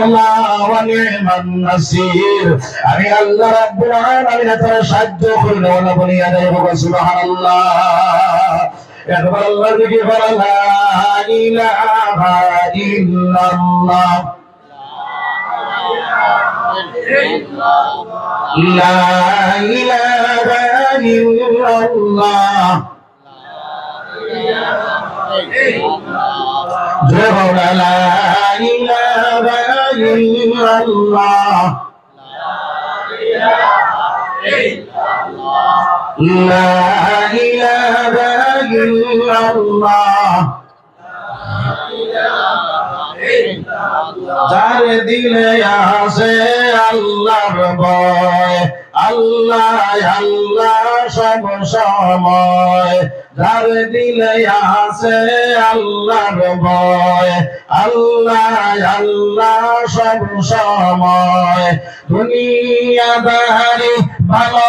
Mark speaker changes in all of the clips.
Speaker 1: মাওলা ওয়া নি'মান নাসির। আমি আল্লাহ রাব্বুল আলামিন তার সাহায্য করি ওয়ালা বলি আদায় হোক সুবহানাল্লাহ। একবার আল্লাহর জিকির করা লা ইলাহা ইল্লাল্লাহ লা ইলাহা ইল্লাল্লাহ জোরে লা ইলাহা ইল্লাল্লাহ লা ইলাহা ইল্লাল্লাহ। যার দিলে আছে আল্লাহর ভয়, আল্লাহ আল্লাহ সব সময়। যার দিলে আছে আল্লাহর ভয়, আল্লাহ আল্লাহ সব সময়। দুনিয়াদারি ভালো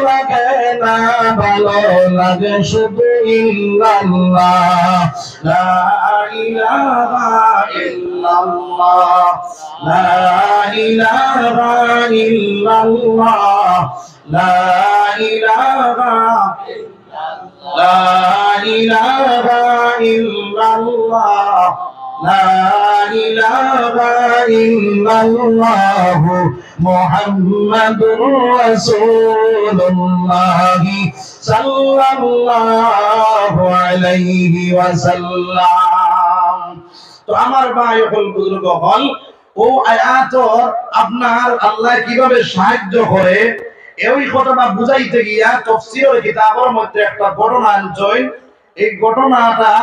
Speaker 1: লাগে না, ভালো লাগে শুধু ইল্লাল্লাহ। লা ইলাহা ইল্লাল্লাহ লা ইলাহা ইল্লাল্লাহ লা ইলাহা লা ইলাহা ইল্লাল্লাহ লা ইলাহা ইল্লাল্লাহ মুহাম্মাদুর রাসূলুল্লাহ সাল্লাল্লাহু আলাইহি ওয়াসাল্লাম। তো আমার ভাই হল বুজুর্গ হল ও আয়াতর আপনার আল্লাহ কিভাবে সাহায্য করে এই ঘটনা বুঝাইতে গিয়া তাফসীরের কিতাবের মধ্যে একটা ঘটনা আনছেন। এই ঘটনাটা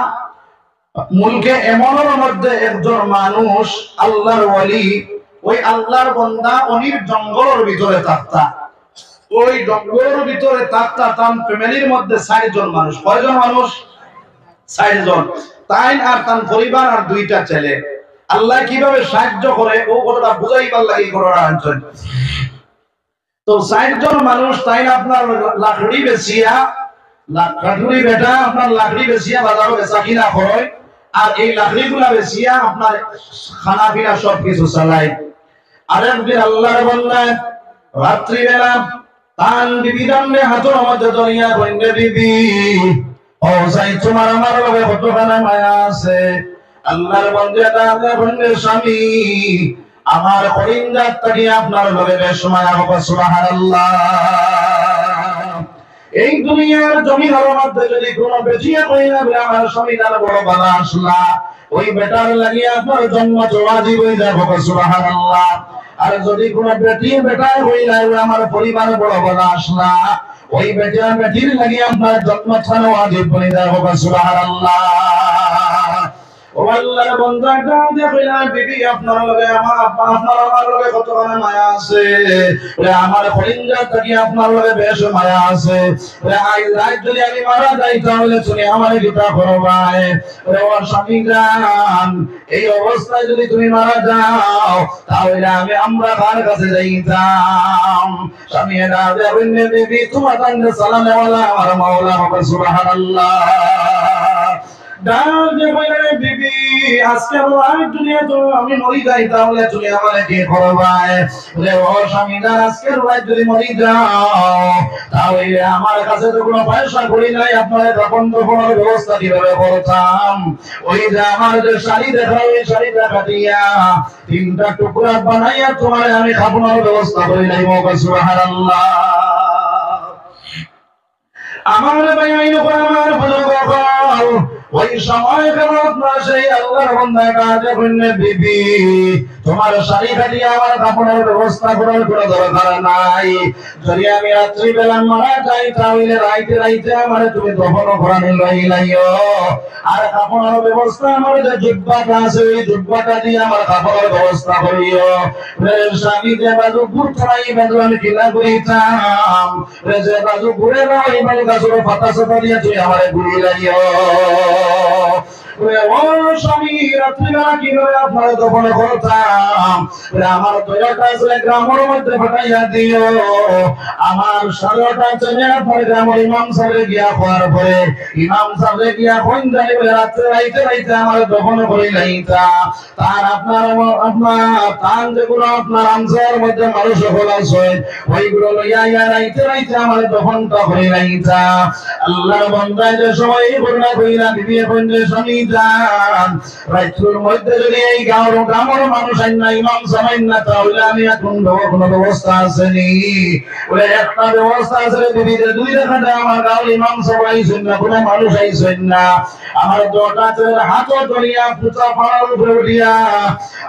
Speaker 1: মুলকে এমনের মধ্যে একজন মানুষ আল্লাহর ওয়ালি, ওই আল্লাহর বান্দা অনির জঙ্গলের ভিতরে থাকতা। ওই জঙ্গলের ভিতরে থাকতা তার ফ্যামিলির মধ্যে ৬০ জন মানুষ। কয়জন মানুষ? ৬০ জন। তাই আর তার পরিবার আর 2টা ছেলে। আল্লাহ কিভাবে সাহায্য করে ও কথাটা বুঝাইবার লাগি ঘটনা আনছেন। তো ৬০ জন মানুষ তাই আপনার লাকড়ি বেচিয়া, লাকড়ি বেটা আপনার লাকড়ি বেচিয়া বাজারে বেচা কিনা করে, আর এই লাকড়িগুলা বেচিয়া আপনার খানা পিনা সব কিছু চালায়। আরেকদিন আল্লাহর বান্দা রাত্রি বেলা তান বিবি দান্ডে হাতের মধ্যে ধরিয়া বন্ধে বিবি, ও সাই তোমার আমার লগে কতখানা মায়া আছে। আল্লাহর বান্দা দাদা বন্ধে স্বামী আমার করিন্দার থেকে আপনার লগে বেশ মায়া হোক সুবহানাল্লাহ। এই দুনিয়ার জমিনের মধ্যে যদি কোনো বেচিয়া কই না বলে আমার স্বামী তার বড় বালা আসলা, ওই বেটার লাগিয়ে আপনার জন্ম ওয়াজিব হয়ে যাবে সুবহানাল্লাহ। আর যদি কোনো বেটি বেটার হই না আমার পরিবার বড় বালা আসলা, ওই বেটা বেটির লাগিয়ে আপনার জন্ম ওয়াজিব হয়ে যাবে সুবহানাল্লাহ। ও আল্লাহর বান্দাটা দেখলা বিবি আপনার লগে আমার লগে কতখানা মায়া আছে, ওরে আমার কলিজা থেকে আপনার লগে বেশ মায়া আছে। ওরে আজ রাত যদি আমি মারা যাই তাহলে তুমি আমারে কিতা করবাই? ওরে ওর স্বামী জান, এই অবস্থায় যদি তুমি মারা যাও তাহলে আমরা কার কাছে যাইতাম? স্বামী রাজা বললে বিবি তোমার কাছে সালাম ওয়ালা আমার মাওলা হবে সুবহানাল্লাহ। বিবি আজকে দুনিয়া তো আমি মরি যাই তাহলে তুমি আমাকে কি করবাই? ও স্বামী আজকে যদি মরি যাও তাহলে আমার কাছে তো কোনো পয়সা করি নাই, আপনার তখন তো কোনো ব্যবস্থা কিভাবে করতাম? ওই যে আমার যে শাড়ি দেখা, ওই শাড়িটা কাটিয়া 3টা টুকরা বানাইয়া তোমার আমি খাওয়ানোর ব্যবস্থা করি নাই। সুবহানাল্লাহ। আমার ভাই আমার বুজুর্গ ওই সময় আপনার সেই আল্লাহর বান্দাটা যখন বিবি তোমার শাড়ি কাটিয়ে আমার কাপড়ের ব্যবস্থা করার কোনো দরকার নাই। যদি আমি রাত্রি বেলা মারা যাই তাহলে রাইতে রাইতে আমার তুমি দফন করানো লাইলাইও, আর কাপড়ের ব্যবস্থা আমার যে জুব্বাটা আছে ওই জুব্বাটা দিয়ে আমার কাপড়ের ব্যবস্থা করিও। স্বামী যে বাজু ঘুর ছড়াই বাজু আমি কিনা করিতাম, যে বাজু ঘুরে না ওই বাজু গাছের পাতা সাতা দিয়ে তুই আমার ঘুরি লাইও। ও স্বামী রাত্রিবেলা কিভাবে আপনার দফন করতাম, আমার দয়াটা আসলে গ্রামের মধ্যে পাঠাইয়া দিও। আমার সারাটা চলে আপনার গ্রামের ইমাম সাহেব গিয়া হওয়ার পরে ইমাম সাহেব গিয়া কোন যাই বলে রাত্রে রাইতে রাইতে আমার দফন করে লাইতা। তার আপনার তার যেগুলো আপনার আনসার মধ্যে মানুষ হল আছে ওইগুলো লইয়া ইয়া রাইতে রাইতে আমার দফনটা করে লাইতা। আল্লাহর বান্দা যে সময় বলনা কইরা বিবি বন্ধে স্বামী যান রাইতুর মধ্যে যদি এই গ্রামের মানুষ আইন না ইমাম সাহেব না তাহলে আমি এখন কোনো ব্যবস্থা আসেনি বলে একটা ব্যবস্থা আছে বিবি যে দুই রাখাটা আমার গাঁও ইমাম সাহেব আইছেন না কোনো মানুষ আইছেন না। আমার দোটা ছেলের হাত ধরিয়া পুতা পাড়ার উপরে উঠিয়া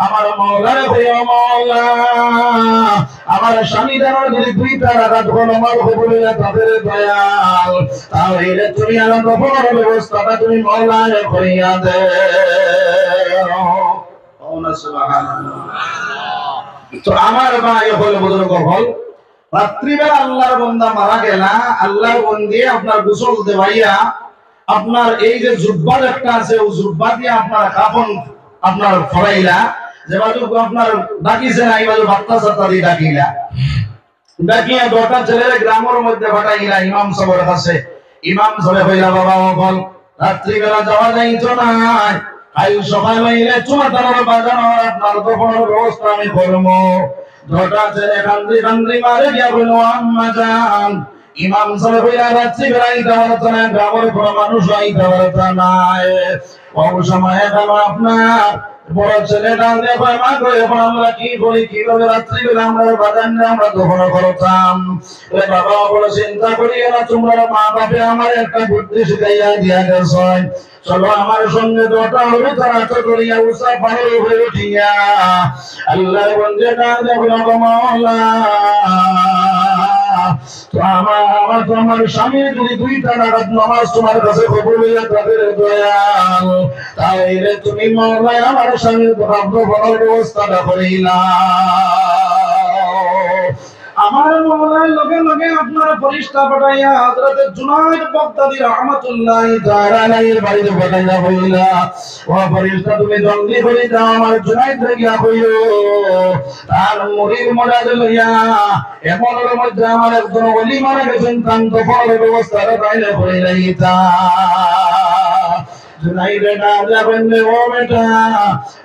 Speaker 1: আমার মওলারে কইও মওলা আমার স্বামী জানো যদি দুইটা রাখা তখন আমার উপরে তাদের দয়াল তাহলে তুমি আমার দফনের ব্যবস্থাটা তুমি মওলারে করিয়া দে। তো আমার ভাই হল বুজুর্গ হল রাত্রিবেলা আল্লাহর বান্দা মারা গেলা আল্লাহর বন্দি আপনার গোসল দেওয়াইয়া আপনার এই যে জুব্বার একটা আছে ও জুব্বা দিয়ে আপনার কাফন আপনার ফরাইলা যে বাজু আপনার ডাকিছে না এই বাজু বাত্তা সাত্তা দিয়ে ডাকিলা ডাকিয়া দোটা ছেলের গ্রামের মধ্যে পাঠাইলা ইমাম সাহেবের কাছে। ইমাম সাহেব হইলা বাবা বল রাত্রিবেলা যাওয়া যাইতো না কাল সকাল হইলে চুমাতানোর বাজানোর আপনার দফনের ব্যবস্থা আমি করবো। দোটা ছেলে কান্দি কান্দি মারে গিয়া বলল আম্মা জান ইমাম সাহেব হইলা রাত্রিবেলা আইতে পারতো না গ্রামের কোনো মানুষ আইতে পারতো না। কম সময়ে গেল আপনার বড় ছেলেটা দেখো মা গো এখন আমরা কি করি কিভাবে রাত্রিবেলা আমরা বাজান আমরা দফন করতাম। বাবা বলে চিন্তা করিও না তোমরা মা বাপে আমার একটা বুদ্ধি শিখাইয়া দিয়া গেছে চলো আমার সঙ্গে দোটা হলো তারা তো করিয়া উষা পাহাড় হয়ে উঠিয়া আল্লাহর বন্দেটা দেখো মাওলা আমার স্বামী যদি দুইটা রাকাত নামাজ তোমার কাছে কবুল হইয়া তাদের দয়াল তাহলে তুমি মাওলা আমার স্বামীর দফনের ব্যবস্থাটা করিলা। আমার মাওলার লগে লগে আপনার ফেরেশতা পাঠাইয়া হযরত জুনায়েদ বাগদাদী রাহমাতুল্লাহি তাআলা আলাইহির বাড়িতে পাঠাইয়া বলিলা ও ফেরেশতা তুমি জলদি করে যাও আমার জুনায়েদ গিয়া কইও তার মুরিদ মোরাদ লইয়া এমনের মধ্যে আমার একজন ওলি মারা গেছেন তার দফনের ব্যবস্থাটা তাইলে করে লাইতা। জুনাইদে না যাবেন ও বেটা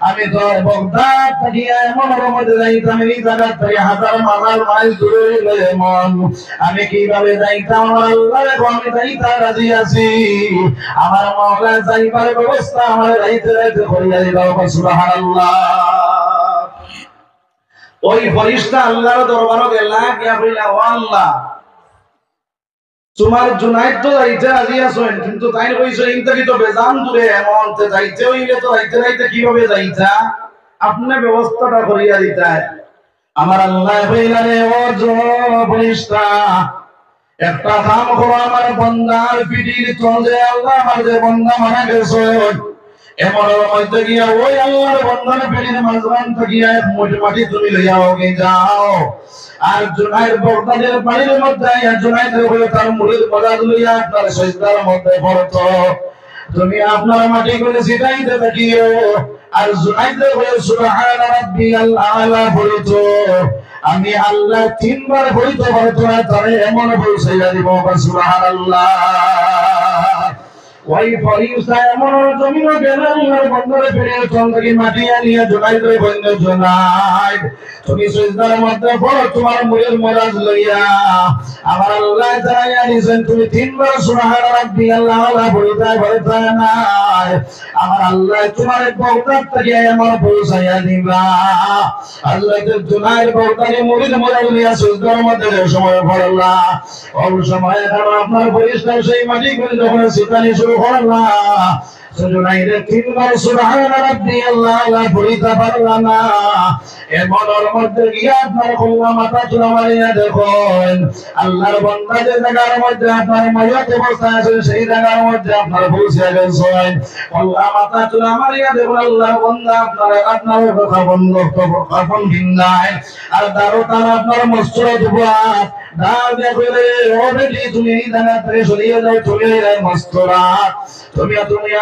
Speaker 1: আমি তো বাগদাদ থেকে এমনের মধ্যে যাইতাম এই জায়গা থেকে হাজার মাইল দূরে হইলে মন আমি কিভাবে যাইতাম আল্লাহ আমি যাইতা রাজি আছি আমার মাওলা যাইবার ব্যবস্থা আমার রাইতে রাইতে করিয়া দিবা সুবহানাল্লাহ। ওই ফেরেশতা আল্লাহর দরবারে গেলা গিয়া বললা ও আল্লাহ তোমার জুনায়েদ তো যাইতে রাজি আছেন কিন্তু তাই কইছো ইনতাকি তো বেজান দূরে এমন তে যাইতে হইলে তো রাইতে রাইতে কিভাবে যাইতা আপনি ব্যবস্থাটা করিয়া দিতা। আমার আল্লাহ কইলারে ও ফেরেশতা একটা কাম করো আমার বান্দার পিঠির তলে আল্লাহ আমার যে বান্দা মারা গেছে এমনের মধ্যে গিয়া ওই আল্লাহর বান্দার পিঠির মাঝখান থেকে এক মুঠি মাটি তুমি লইয়া ওকে যাও আর জুনায়েদ বাগদাদের বাড়ির মধ্যে জুনায়েদ হয়ে তার মুরিদ মোরাদ লইয়া আপনার সিজদার মধ্যে পড়তো তুমি আপনার মাটি করে সিটাইতে থাকিও আর জুনায়েদ হয়ে সুবহান রাব্বিয়াল আলা পড়তো আমি আল্লাহ তিনবার পড়তে পারতো না তারে এমন বলছাইয়া দিব সুবহানাল্লাহ। ওই ফেরেশতা এমন জমিন গেল আল্লাহর বান্দারে ফিরে চন্দ্রকে মাটি আনিয়া জুনায়েদ বন্ধ জুনায়েদ তুমি সিজদার মধ্যে পড়ো তোমার মুরিদ মোরাদ লইয়া আমার আল্লাহ জানাইয়া দিয়েছেন তুমি তিনবার সুবহান রাব্বিয়াল আলা পড়তে না আমার আল্লাহ তোমার বাগদাদ থেকে এমন পৌঁছাইয়া দিবা। আল্লাহ তো জুনায়েদ বাগদাদি মুরিদ মোরাদ লইয়া সিজদার মধ্যে সময় পড়লা ওই সময় আপনার ফেরেশতা সেই মাটি করে যখন সিতানি শুরু করলা জুনায়েদ তিনবার সুবহান রাব্বিয়াল আলা পড়তে পারলা না এমনের মধ্যে গিয়া আপনার কল্লা মাথা চুলা মারিয়া দেখুন আল্লাহর বান্দা যে জায়গার মধ্যে আপনার মাইয়াত অবস্থা আছে সেই জায়গার মধ্যে আপনার পৌঁছে গেছেন কল্লা মাথা চুলা মারিয়া দেখুন আল্লাহর বান্দা আপনার কাফন ভিন্নায় আর দারো তার আপনার মস্তরত বাত ডাক দিয়া কইলে ও বেটি তুমি এই জায়গা থেকে সরিয়ে যাও তুমি এই মস্তরা তুমি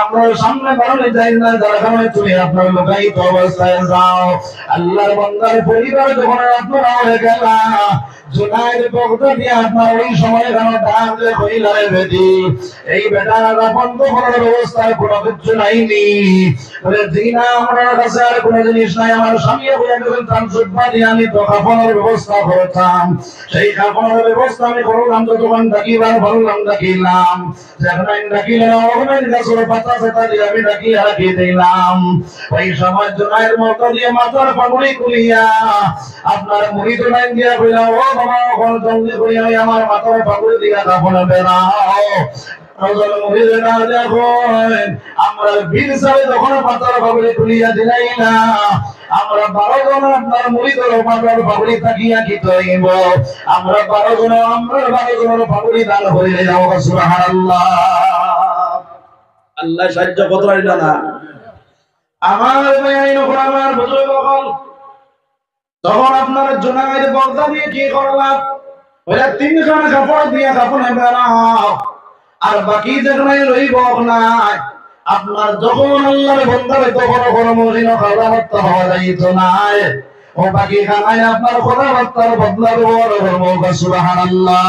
Speaker 1: আমরা সামনে বাড়ানো যাই না দরকার তুমি আপনার লোকায়িত অবস্থায় যাও আল্লাহর বান্দার পরিবার যখন আপনারা হয়ে গেলা জুনাইদ বগদাদি আপনার ওই সময় কেন ডাক দিয়ে কইলা রে বেটি এই বেটার বন্ধ করার ব্যবস্থায় কোনো কিছু নাইনি বলে দিনা আমার কাছে আর কোনো জিনিস নাই আমার স্বামী বলে গেলেন ট্রান্সফার দিয়ে আমি তো কাপড়ের ব্যবস্থা করতাম সেই কাপড়ের ব্যবস্থা আমি করলাম তো দোকান ডাকিবার বললাম ডাকিলাম যখন ডাকিলেন ওখানে গাছের পাতা সেটা দিয়ে আমি ডাকি রাখি দিলাম ওই সময় জুনাইদ মতো দিয়ে মাথার পাগড়ি খুলিয়া আপনার মুড়ি তো লাইন দিয়া কইলা ও বাবা ওখানে জলদি করে আমার মাথার পাগড়ি দিয়া কাপড় বেরাও আমরা বীর সালে যখন পাতার পাগড়ি তুলিয়া দিলাই না আমরা 12 জন আপনার মুরিদের পাতার পাগড়ি তাকিয়া কি তৈব আমরা 12 জনের পাগড়ি দান হইলে যাও সুবহানাল্লাহ আল্লাহ সাহায্য কত হইল না আমার ভাই আমার বুজুর্গ হল তখন আপনার জুনাইদ বগদাদি কি করলাম ওরা 3 খানা কাপড় দিয়া কাপড়ে বেরাও আর বাকি যেখানে রইব নাই আপনার যখন আল্লাহর বান্দারে তখন কোনো মহিলা কথাবার্তা হওয়া যাইতো না ও বাকি খানায় আপনার কথাবার্তার বদলা ব্যবহার করবো সুবহানাল্লাহ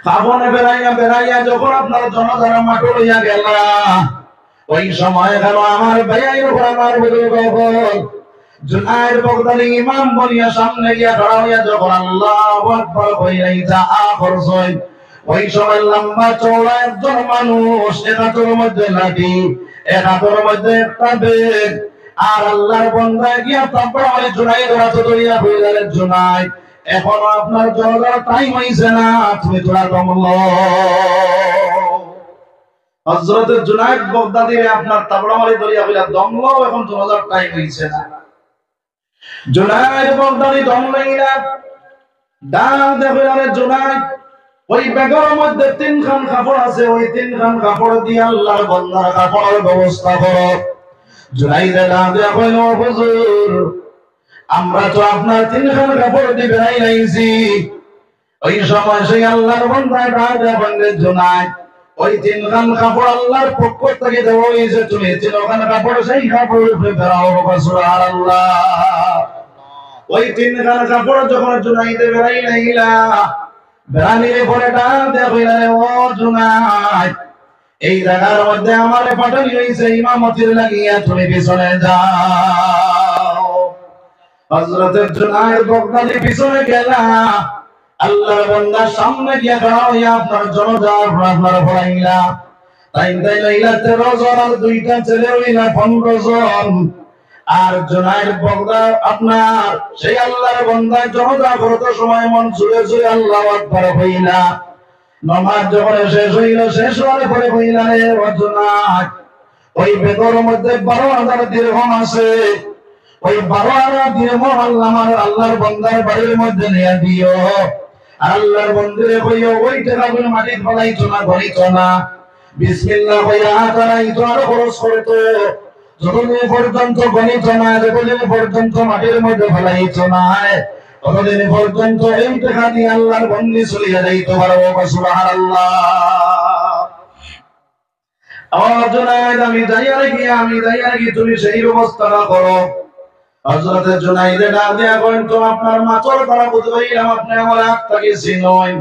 Speaker 1: কাপড়ে বেড়াইয়া যখন আপনার জনতারা মাঠে লইয়া গেল ওই সময় গেল আমার ভাইয়ের উপর আমার বুজুর্গ জুনাইদ বগদাদি ইমাম বনিয়া সামনে গিয়া দাঁড়া হইয়া যখন আল্লাহু আকবার কইলাই যা আখরছয় ওই সময় লম্বা চওড়া একজন মানুষ এক হাতের মধ্যে লাঠি এক হাতের মধ্যে একটা বেগ আর আল্লাহর বান্দা গিয়া তারপর ওই জুনাইদ হাতে ধরিয়া কইলেন জুনাইদ এখনো আপনার জনতার টাইম হইছে না তুমি তোরা দমল হযরত জুনাইদ বগদাদি আপনার তাবড়া মারি ধরিয়া কইলা দমল এখন জনতার টাইম হইছে না জুনাইদ বগদাদি দম লইলা ডাক দেখে জুনাইদ ওই বেগের মধ্যে 3 খান কাপড় আছে ওই 3 খান কাপড় দিয়ে আল্লাহর বান্দার কাপড়ের ব্যবস্থা করো জুনাইদ ডাক দিয়া কইল হুজুর আমরা তো আপনার 3 খান কাপড় দিবে নাইছি ওই সময় সেই আল্লাহর বান্দা ডাক দিয়া বলে জুনাইদ ওই 3 খান কাপড় আল্লাহর পক্ষ থেকে দেওয়া হয়েছে তুমি 3 খান কাপড় সেই কাপড়ের উপরে বেরাও সুবহানাল্লাহ ওই 3 খান কাপড় যখন জুনাইদ বেরাই নাইলা বেরানির পরে ডাক দেয়া কইলা ও জুনাইদ এই জায়গার মধ্যে আমারে পাঠানি হইছে ইমামতির লাগিয়া তুমি পিছনে যাও হযরত জুনাইদ বগদাদি পিছনে গেলা আল্লাহর বান্দা সামনে গিয়া দাঁড়া হইয়া আপনার জনতা আপনার পড়াইলা তাই লইলা 13 জন আর 2টা ছেলে হইলা 15 জন আর জুনাইদ বগদা আপনার সেই আল্লাহর বান্দা জনতা করতে সময় মন জুড়ে জুড়ে আল্লাহু আকবার কইলা নামাজ যখন শেষ হইল শেষ হওয়ার পরে কইলা রে জুনাইদ ওই বেগর মধ্যে 12,000 দিরহাম আছে ওই 12,000 দিরহাম আল্লাহর বান্দার বাড়ির মধ্যে নিয়ে দিও আল্লাহর মন্দিরে কইও ওই টাকাগুলো মাটিতে ফলাইতো না গড়িতো না বিসমিল্লাহ কইয়া তারাইতো আর খরচ করতো যতদিন পর্যন্ত গণিত না যতদিন পর্যন্ত মাটির মধ্যে ফেলাইতো না ততদিন পর্যন্ত এই টাকা দিয়ে আল্লাহর বন্দি চলিয়া যাইতে পারবো সুবহানাল্লাহ জুনাইদ আমি যাইয়া রাখি তুমি সেই ব্যবস্থাটা করো হযরত জুনাইদ ডাক দিয়া কইন তো আপনার মাথর দ্বারা বুঝাইলাম আপনি আমার আত্মাকে চিনেন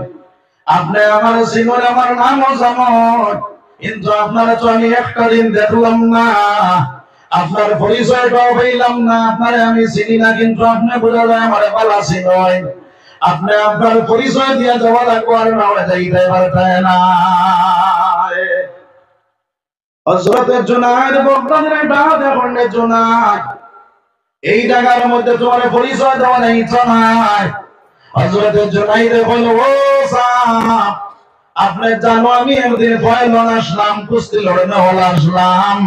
Speaker 1: আপনি আমার চিনেন আমার নামও জানেন কিন্তু আপনারা তো আমি একটা দিন দেখলাম না আপনার পরিচয়টাও পাইলাম না আপনারে আমি চিনি না কিন্তু আপনি বোঝা যায় আমার ভালো চিনেন আপনি আপনার পরিচয় দিয়া যাওয়া লাগবো আর না যাইতে পারতেন না হযরত জুনাইদ বগদাদি ডাক দিয়া কইন জুনাইদ এই জায়গার মধ্যে তোমার পরিচয় দেওয়া নেই নাই হযরত জুনাইদ কইল ও সাহেব আপনি জানো আমি একদিন পয়লন আসলাম কুস্তি লড়ানো হল আসলাম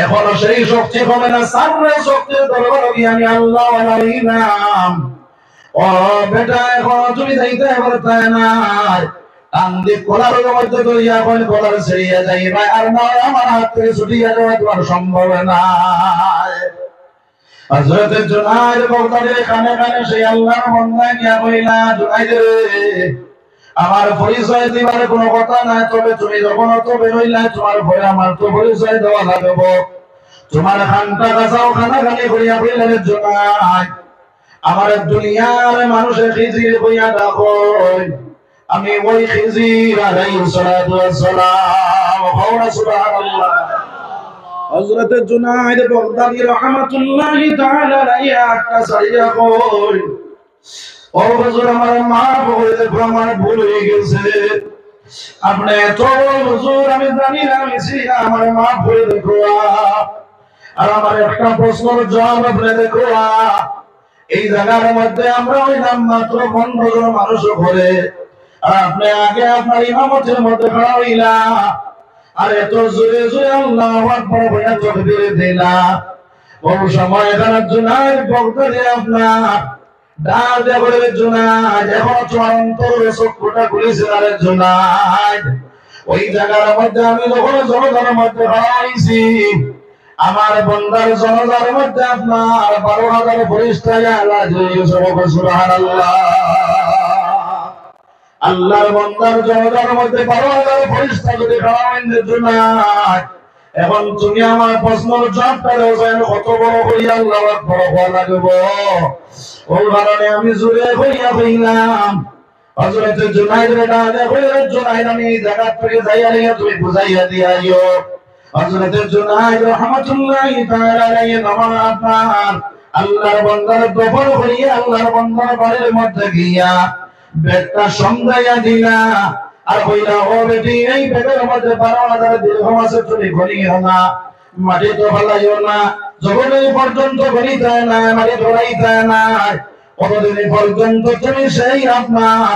Speaker 1: এখনো সেই শক্তি কমে না সামনে শক্তির দরবারে গিয়ে আমি আল্লাহ নাম ও বেটা এখন তুমি যাইতে পারতে না কান্দি কোলার মধ্যে করিয়া কইল কোলার ছেড়িয়া যাইবা আর না আমার হাত থেকে ছুটিয়া যাওয়া তোমার সম্ভব না হযরত জুনায়েদ বাগদাদী কানে কানে সেই আল্লাহর বান্দা গিয়া কইলা, জুনায়েদ রে, আমার পরিচয় দিবার কোনো কথা নাই, তবে তুমি যখন তো বেরোইলা তোমার ভয় আমার তো পরিচয় দেওয়া লাগবে। তোমার খানটা গাছাও খানা খানি করিয়া কইলেন, জুনায়েদ আমার দুনিয়ার মানুষের খিজির কইয়া ডাকো, আমি ওই খিজির আলাইহিস সালাতু ওয়াস সালাম। ওয়া সুবহানাল্লাহ। হযরত জুনায়েদ বাগদাদী রাহমাতুল্লাহি তাআলা আলাইহি একটা সারিয়া কই, ও হুজুর আমার মাফ করে দেন, আমার ভুল হয়ে গেছে, আপনি এত হুজুর আমি জানি না, আমি ছিলাম, আমার মাফ করে দেখো। আর আমার একটা প্রশ্নের জবাব আপনি দেখো, এই জায়গার মধ্যে আমরা হইলাম মাত্র 15 জন মানুষ ঘরে, আর আপনি আগে আপনার ইমামতের মধ্যে খাড়া হইলা, আর এত জোরে জোরে আল্লাহু আকবার বলে তাকবীর দিলা। কোন সময় এখানে জুনায়েদ বাগদাদী আপনার ডাক দেয়া বলে, জুনায়েদ এখন তোমার অন্তরের চক্ষুটা খুলেছে, আরে জুনায়েদ ওই জায়গার মধ্যে আমি যখন জনতার মধ্যে হইছি, আমার বান্দার জনতার মধ্যে আপনার 12,000 ফেরেশতা আল্লাহ সুবহানাল্লাহ। আল্লাহর বান্দার জনতার মধ্যে 12,000 ফেরেশতা যদি খাওয়াইন জুনায়েদ, এখন তুমি আমার প্রশ্নের জবাবটা দেন, কত বড় করিয়া আল্লাহু আকবার বলা লাগবে। ওই কারণে আমি জোরে কইয়া কইলাম, হযরত জুনায়েদ রে ডাকে কইলেন, জুনায়েদ আমি এই জায়গা থেকে যাইয়া নিয়ে তুমি বুঝাইয়া দিয়াইও। হযরত জুনায়েদ রাহমাতুল্লাহি তাআলা আলাইহি নামাজ আল্লাহর বান্দার দফর করিয়া আল্লাহর বান্দার বাড়ির মধ্যে গিয়া বেদটা সমঝাইয়া দিলা, আর কইলা, ও বেটি এই বেদের মধ্যে 12,000 দিরহাম আছে, তুমি গনিও না, মাটি তো ফলাইও না, যখন এই পর্যন্ত গনিতে না, মাটি ধরাইতে না, কতদিন পর্যন্ত তুমি সেই আপনার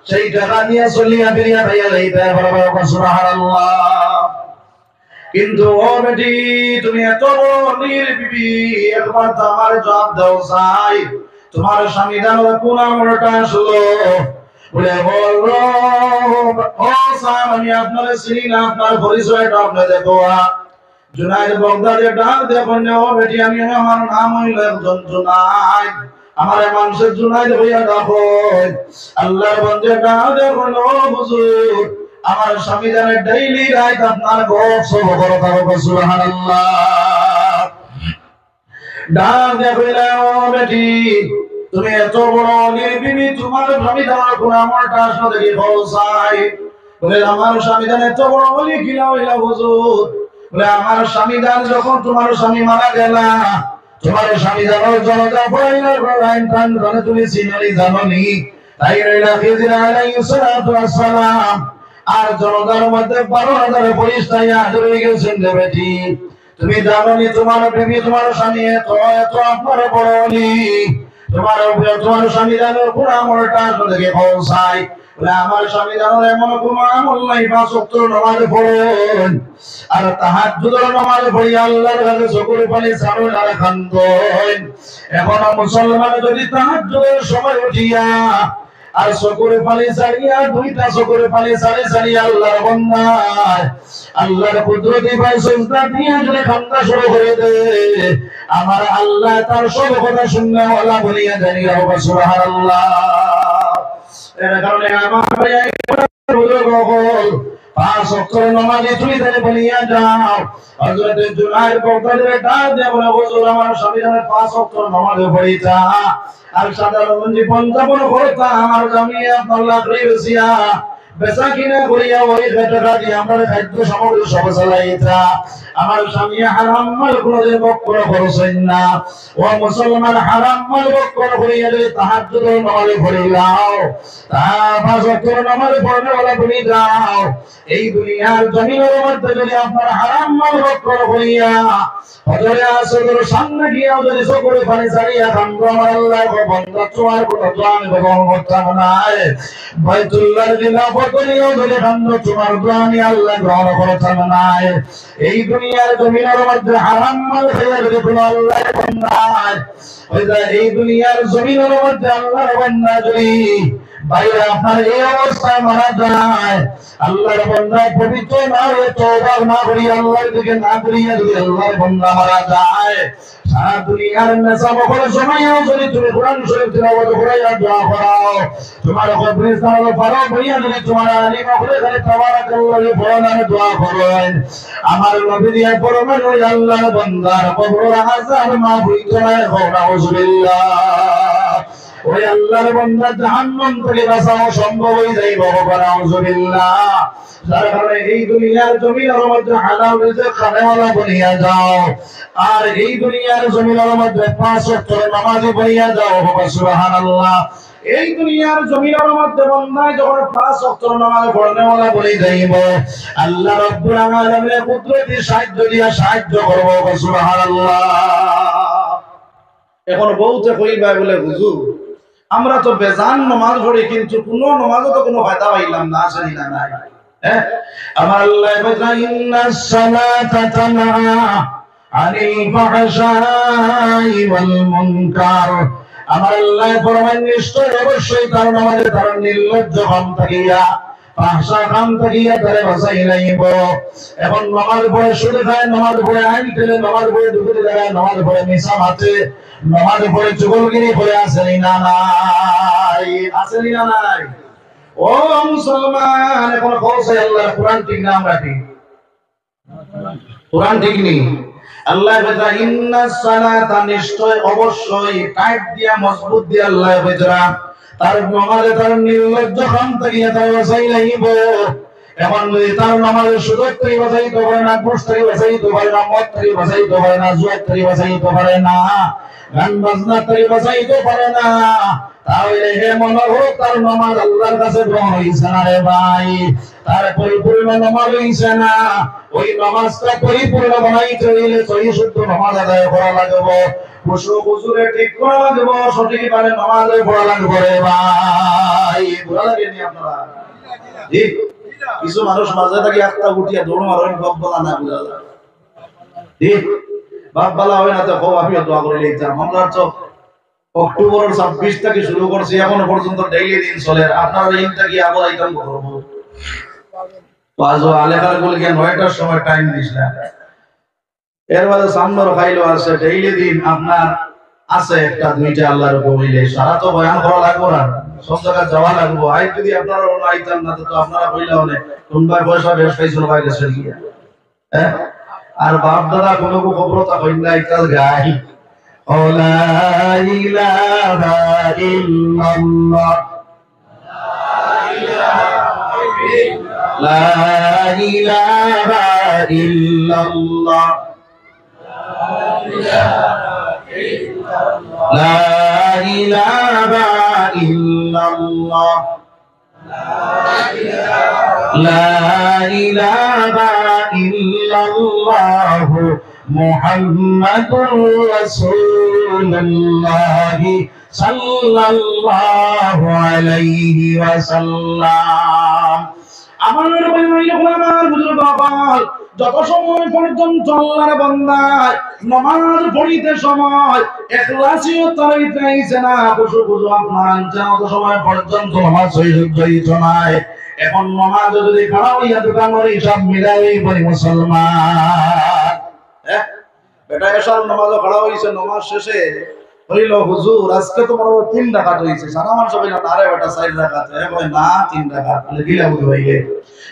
Speaker 1: সেই টাকা নিয়ে চলিয়া ফিরিয়া ভাইয়া যাইতে পারবে। সুবহানাল্লাহ। কিন্তু ও বেটি তুমি এত বড় বিবি, একবার তো আমার জবাব দাও চাই, তোমার স্বামী জানো কোন আমলটা আসলো? বলে বললো, ও স্যার আমি আপনার চিনি না, আপনার পরিচয়টা আপনি দেখো। জুনায়েদ বাগদাদী ডাক দেখুন, ও বেটি আমি আমার নাম হইল একজন জুনায়েদ, আমার মানুষের জুনায়েদ হইয়া ডাকো। আল্লাহর বান্দা ডাক দেখুন, ও হুজুর আমার স্বামী জানে ডেইলি রাত আপনার ঘর সব ঘর থাকবে। সুবহানাল্লাহ। ডাক দেখুন, ও বেটি তুমি এত বড় বিবি, তোমার স্বামী জানার কোন আমলটা আসলে দেখি বলছাই। বলে আমার স্বামী জানে এত বড় বলি কিনা হইলা হুজুর? বলে আমার স্বামী জান যখন তোমার স্বামী মারা গেলা, তোমার স্বামী জানো জনতা পড়াইলা রাইন টান জানে তুমি চিনলি জাননি, তাই রইলা খিজির আলাইহিস সালাতু ওয়াস সালাম আর জনতার মধ্যে 12,000 ফেরেশতা হাজির হয়ে গেছেন। বেটি তুমি জানোনি তোমার বিবি তোমার স্বামী এত এত আপনার বড় বলি, তোমার স্বামী জানো কোন আমলটা আসলে দেখে পৌঁছাই। বলে আমার স্বামী জানো এমন কোন আমল নাই, 5 ওয়াক্ত নামাজ পড়েন আর তাহাজ্জুদের নামাজ পড়ি আল্লাহর কাছে চোখের পানি ছাড়েন আর কাঁদেন। এখন মুসলমান যদি তাহাজ্জুদের সময় উঠিয়া আর চোখের পানি ছাড়িয়া, 2টা চোখের পানি ছাড়িয়া আল্লাহর বান্দা আল্লাহর কুদরতি পায় সিজদা দিয়া যদি কান্না শুরু করে দে, আমার আল্লাহ তার সব কথা শুননা ওয়ালা বলিয়া জানিয়া হবে। সুবহানাল্লাহ। এর কারণে আমার ভাই বুজুর্গগণ 5 ওয়াক্ত নামাজে তুমি তারে বলিয়া যাও। হযরত জুনায়েদ বাগদাদী ডাক দিয়া বলে, হুজুর আমার স্বামী 5 ওয়াক্ত নামাজে পড়িতা আর সাধারণ জীবন যাপন করতা, আমার জামিয়া আল্লাহ কইছিয়া বেচা কিনা করিয়া ওই টাকা দিয়ে আমরা খাদ্য সামগ্রী সব চালাইতা। আমার স্বামী হারাম মাল কোনদিন বক্কর করছেন না। ও মুসলমান হারাম মাল বক্কর করিয়া যদি তাহাজ্জুদের নামাজে পড়িলাও, তা 5 ওয়াক্তের নামাজে পড়বে ওলা বলি যাও, এই দুনিয়ার জমিনের মধ্যে যদি আপনার হারাম মাল বক্কর করিয়া হযরত আসরের সামনে গিয়া যদি চোখের পানি ছাড়িয়া কান্দো, আমার আল্লাহ বন্ধ তোমার কোনো দোয়ান গ্রহণ করতাম না। বাইতুল্লাহর খিলাফত করিয়া যদি কান্দো, তোমার দোয়ানি আল্লাহ গ্রহণ করতাম না। এই দুনিয়ার জমিনের মধ্যে হারাম মাল খাইয়া যদি কোনো আল্লাহর বান্দা এই দুনিয়ার জমিনের মধ্যে আল্লাহর বান্দা যদি বাইরে আপনার এই অবস্থায় মারা যায়, আল্লাহর বান্দা পবিত্র না হয়ে তওবা না করি আল্লাহর দিকে না করিয়া যদি আল্লাহর বান্দা মারা যায়, সারা দুনিয়ার নেশা বকর সময়ও যদি তুমি কোরআন শরীফ তিলাওয়াত করে দোয়া করো, তোমার কবরস্থান ফারো ভাইয়া যদি তোমার আলিম করে করে তাবারাকাল্লাহ বলেন দোয়া করেন, আমার নবী দিয়ে ফরমান ওই আল্লাহর বান্দার কবর হাজার মাহফুজ হয় নাউজুবিল্লাহ। ওই আল্লাহর বান্দা জাহান্নাম থেকে বাঁচানো সম্ভব হয়ে যাইব নাউজুবিল্লাহ। যার কারণে এই দুনিয়ার জমিনের মধ্যে হালাল রিজিক খানেওয়ালা বনিয়া যাও, আর এই দুনিয়ার জমিনের মধ্যে 5 ওয়াক্ত নামাজ বনিয়া যাও সুবহানাল্লাহ। এই দুনিয়ার জমিনের মধ্যে বান্দায় যখন 5 ওয়াক্ত নামাজ পড়নেওয়ালা বনি যাইব, আল্লাহ রাব্বুল আলামিনের কুদরতি সাহায্য দিয়া সাহায্য করব সুবহানাল্লাহ। এখন বউতে কইবা বলে হুজুর আমরা তো বেজান নামাজ পড়ি কিন্তু কোন নামাজও তো কোনো ফায়দা পাইলাম না, আসেনি না নাই। আমার আল্লাহ বলেন ইন্নাস সালাতা তানহা আনিল ফাহশাই ওয়াল মুনকার। আমার আল্লাহ ফরমান নিশ্চয় অবশ্যই তার নামাজে তার নির্লজ্জ কাম থাকিয়া ফাহশা কাম থাকিয়া তারে বাঁচাই লাইব। এখন নামাজ পড়ে শুরু হয়, নামাজ পড়ে আইন ঠেলে, নামাজ পড়ে দুপুরে দাঁড়ায়, নামাজ পড়ে মিশা মাতে, নামাজ পড়ে চুগলগিরি করে আসেনি না নাই, আসেনি না নাই। ও মুসলমান এখন কওছে আল্লাহর কোরআন ঠিক না আমরা ঠিক? কোরআন ঠিক নেই। আল্লাহ বলে ইন্নাস সালাতা নিশ্চয় অবশ্যই কাট দিয়া মজবুত দিয়া আল্লাহ বলে তার নামাজে তার নির্লজ্জ কাম থাকিয়া তার বাঁচাই লাইব। এখন যদি তার নামাজের সুযোগ থেকে বাঁচাইতে পারে না, ঘুষ থেকে বাঁচাইতে পারে না, মদ থেকে বাঁচাইতে পারে না, জুয়া থেকে বাঁচাইতে পারে না, গান বাজনা থেকে বাঁচাইতে পারে না, তাহলে হে মনে হোক তার নামাজ আল্লাহর কাছে গ্রহণ হইছে না রে ভাই, তার পরিপূর্ণ নামাজ হইছে না। ওই নামাজটা পরিপূর্ণ বানাইতে হইলে সহি শুদ্ধ নামাজ আদায় করা লাগবে, খুশু খুশুরে ঠিক করা লাগবে, সঠিক ভাবে নামাজ পড়া লাগবে রে ভাই। বুঝা লাগেনি আপনারা? ঠিক কিছু মানুষ মাঝে থাকি একটা উঠিয়া দৌড় মারেন, বাপ বলা না বুঝা যায়। ঠিক বাপ বলা হয় না তো হোক আমিও দোয়া করে লিখতাম। আমরা তো অক্টোবরের 26 থেকে শুরু করছি, এখনো পর্যন্ত ডেইলি দিন চলে। আপনারা দিনটা কি আবার আইটেম করবো? আজ আলেখার গুলিকে 9টার সময় টাইম দিছিলাম, এর বাদে সামনের খাইলো আছে ডেইলি দিন আপনার আছে একটা দুইটা আল্লাহর বইলে সারা তো বয়ান করা লাগবো না, সব জায়গায় যাওয়া লাগবো। আই যদি আপনারা আইতেন না তো আপনারা বইলে অনেক কোনবার পয়সা বেশ পাইছিল বাইরে চলে গিয়া। আর বাপ দাদা কোনো খবরতা হইল না একটা গাই লা ইলাহা ইল্লাল্লাহ লা ইলাহা ইল্লাল্লাহ লা ইলাহা ইল্লাল্লাহ লা ইলাহা ইল্লাল্লাহ মুহাম্মাদুর রাসূলুল্লাহ সাল্লাল্লাহু আলাইহি ওয়াসাল্লাম। আমার বুজুর্গ যত সময় পর্যন্ত আল্লাহর বান্দা নামাজ পড়িতে সময় ইখলাসিয়ত রইছে না, খুশু খুশু আপনার যত সময় পর্যন্ত নামাজ হইত না। এখন নামাজ যদি খারাপ হইয়া দোকানের হিসাব মিলাই বলি মুসলমান, বেটা এশার নামাজও খারাপ হইছে, নামাজ শেষে হইল হুজুর আজকে তো বড় 3 রাকাত হইছে, সারা মানুষ বলে আরে বেটা 4 রাকাত, কই না 3 রাকাত, বলে গিলা বুঝ হইলে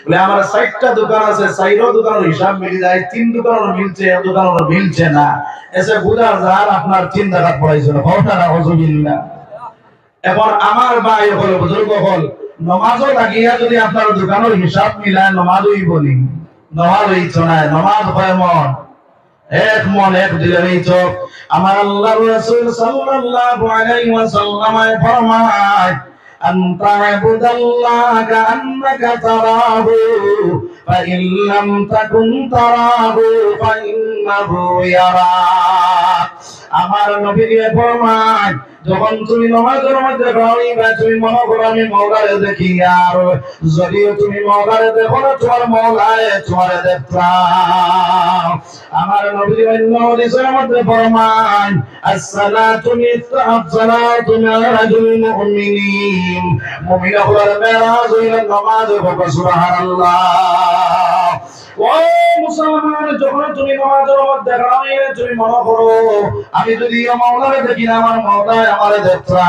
Speaker 1: বলে আমার 4টা দোকান আছে, 4টা দোকানের হিসাব মিলে যায়, 3 দোকানের মিলছে, এক দোকানের মিলছে না, এসে বুঝা যায় আপনার 3 রাকাত পড়াইছিল কওটা না হুজুবিল্লাহ। এখন আমার ভাই হল বুজুর্গ হল নামাজও লাগিয়া যদি আপনার দোকানের হিসাব মিলায় নামাজ হইব নি? নামাজ হইছ না, নামাজ হয় মন এক মন এক দিলে হইছ। আমার আল্লাহর রাসূল সাল্লাল্লাহু আলাইহি ওয়াসাল্লাম ফরমায় আনতা ইবুদাল্লাহ কান্নাকা তারাহু ফাইন লাম তাকুন তারাহু ফাইন্নাহু ইয়ারাক। আমার নবী ফরমায় যখন তুমি নামাজের মধ্যে দাঁড়াইবা তুমি মনে করো আমি মওলারে দেখি, আর যদি তুমি মওলারে দেখো না তোমার মওলায় তোমারে দেখতাম। আমার নবী অন্য হাদিসের মধ্যে ফরমান আসসালাতু মিসআত-সালাতু মিরাজুল মুমিনিন, মুমিন হলো মেরাজ হইল নামাজ, সুবহানাল্লাহ। ও মুসলমান, যখন তুমি নামাজের মধ্যে দাঁড়াবে তুমি মনে করো আমি যদি মাওলারে দেখি না আমার মাওলায় আমারে দেখতা।